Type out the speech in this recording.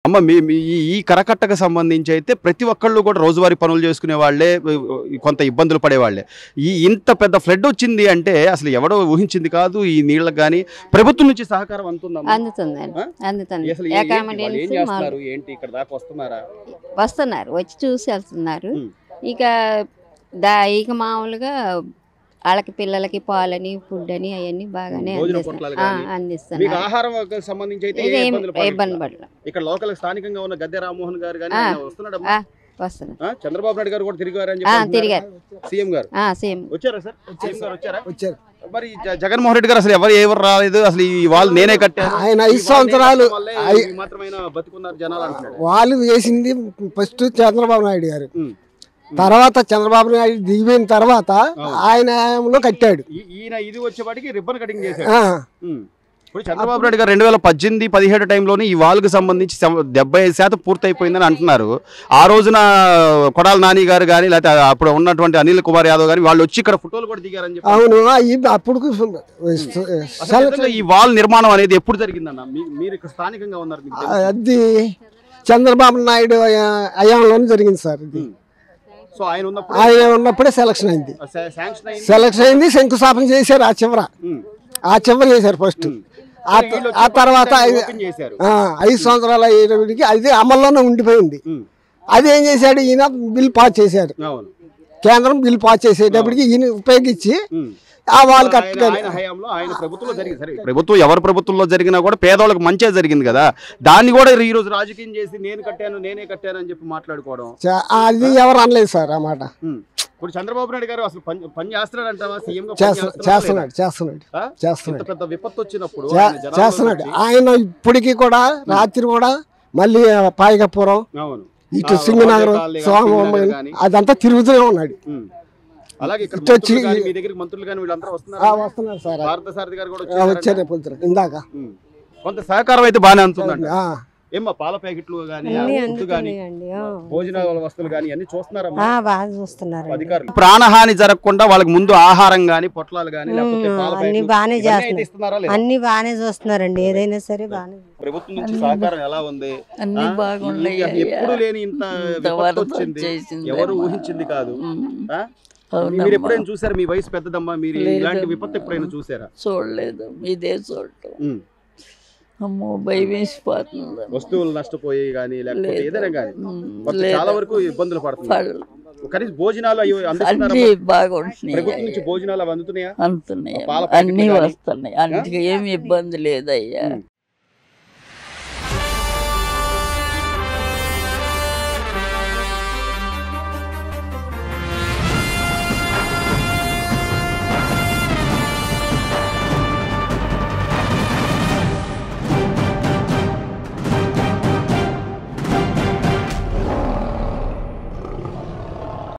అమ్మ ఈ కరకట్టకు సంబంధించి అయితే ప్రతి ఒక్కళ్ళు కూడా రోజువారీ పనులు చేసుకునే వాళ్ళే కొంత ఇబ్బందులు పడేవాళ్ళే. ఇంత పెద్ద ఫ్లడ్ వచ్చింది అంటే అసలు ఎవడో ఊహించింది కాదు. ఈ నీళ్ళకి కానీ ప్రభుత్వం నుంచి సహకారం ఏంటి ఇక్కడ దాకా వస్తున్నారు వచ్చి చూసి వెళ్తున్నారు. ఇక ఇక మామూలుగా వాళ్ళకి పిల్లలకి పాలని ఫుడ్ అని అవన్నీ బాగానే అందిస్తున్నారు. ఇబ్బంది పడలేదు. ఇక్కడ లోకల్ స్థానికంగా ఉన్న గద్దె రామ్మోహన్ గారు వస్తున్నారు. చంద్రబాబు నాయుడు గారు కూడా తిరిగారు. సీఎం గారు వచ్చారా సార్? సీఎం గారు వచ్చారు. మరి జగన్మోహన్ రెడ్డి గారు అసలు ఎవరు రాలేదు, అసలు ఈ వాళ్ళు నేనే కట్టాను, ఆయన 5 సంవత్సరాలు మాత్రమైన బతుకున్నారు జనాలు అంటున్నాడు. వాళ్ళు చేసింది ఫస్ట్ చంద్రబాబు నాయుడు గారు, తర్వాత చంద్రబాబు నాయుడు దిగిపోయిన తర్వాత ఆయనలో కట్టాడు. ఈయన ఇది వచ్చేపాటికి రిబ్బన్ కటింగ్ చేశాడు. ఇప్పుడు చంద్రబాబు నాయుడు గారు 2018-17 టైంలోనే ఈ వాల్కి సంబంధించి 75% పూర్తయిపోయిందని అంటున్నారు. ఆ రోజున కొడాల నాని గారు కానీ లేకపోతే అప్పుడు ఉన్నటువంటి అనిల్ కుమార్ యాదవ్ గారు వాళ్ళు వచ్చి ఇక్కడ ఫోటోలు కూడా దిగారని చెప్పి. అవును, అప్పుడు ఈ వాల్ నిర్మాణం అనేది ఎప్పుడు జరిగిందన్న? మీరు ఇక్కడ స్థానికంగా ఉన్నారు, అది చంద్రబాబు నాయుడు హయాంలోనే జరిగింది సార్. ఇది ఆయన ఉన్నప్పుడే సెలక్షన్ అయింది. శంకుస్థాపన చేశారు. ఆ చివర చేశారు ఫస్ట్. ఆ తర్వాత 5 సంవత్సరాలు అయ్యేటప్పటికి అది అమల్లోనే ఉండిపోయింది. అది ఏం చేశాడు, ఈయన బిల్ పాస్ చేశారు. కేంద్రం బిల్ పాస్ చేసేటప్పటికి ఈయన ఉపయోగించి ఆ వాళ్ళు ప్రభుత్వం ఎవరి ప్రభుత్వంలో జరిగినా కూడా పేదవాళ్ళకి మంచిగా జరిగింది కదా. దాన్ని కూడా ఈ రోజు రాజకీయం చేసి నేనే కట్టాను అని చెప్పి మాట్లాడుకోవడం అది ఎవరు అనలేదు సార్ ఆ మాట. ఇప్పుడు చంద్రబాబు నాయుడు గారు అసలు పని చేస్తున్నాడంటావా? సీఎం చేస్తున్నాడు. పెద్ద విపత్తు వచ్చినప్పుడు చేస్తున్నాడు ఆయన. ఇప్పటికీ కూడా రాత్రి కూడా మళ్ళీ పాయకపురం, ఇటు సింగనగరం, సోమవారం అదంతా తిరుగుతూనే ఉన్నాడు. అలాగే మంత్రులు కానీ వీళ్ళందరూ వస్తున్నారు సార్. పార్థసారథి గారు కూడా వచ్చారు ఇందాక. కొంత సహకారం అయితే బాగానే అందుతుందండి. ఏమ్మా పాల ప్యాకెట్లు కానీ భోజనాల వస్తువులు కానీ అన్ని చూస్తున్నారు అధికారులు? ప్రాణహాని జరగకుండా వాళ్ళకి ముందు ఆహారం గానీ పొట్లాలు గానీ అన్ని బాగానే చూస్తున్నారండి. ఏదైనా సరే బాగానే. ప్రభుత్వం నుంచి సహకారం ఎలా ఉంది? అన్ని బాగున్నాయి. ఎప్పుడు లేని ఇంత విపత్తు వచ్చింది, ఎవరు ఊహించింది కాదు. మీరు ఎప్పుడైనా చూసారా? మీ వయసు పెద్దదమ్మా, మీరు ఇలాంటి విపత్తు ఎప్పుడైనా చూసారా? చూడలేదు. ఇదే చూడటం అమ్మో భయం వేసిపోతుంది. వస్తువులు నష్టపోయి కానీ లేకపోతే ఏదైనా కానీ చాలా వరకు ఇబ్బందులు పడుతున్నారు. కనీసం భోజనాలు బాగుంటున్నాయి. ప్రభుత్వం నుంచి భోజనాలు అందుతున్నాయా? అందుతున్నాయి, అన్ని వస్తున్నాయి. అందుకే ఏమి ఇబ్బంది లేదయ్యా.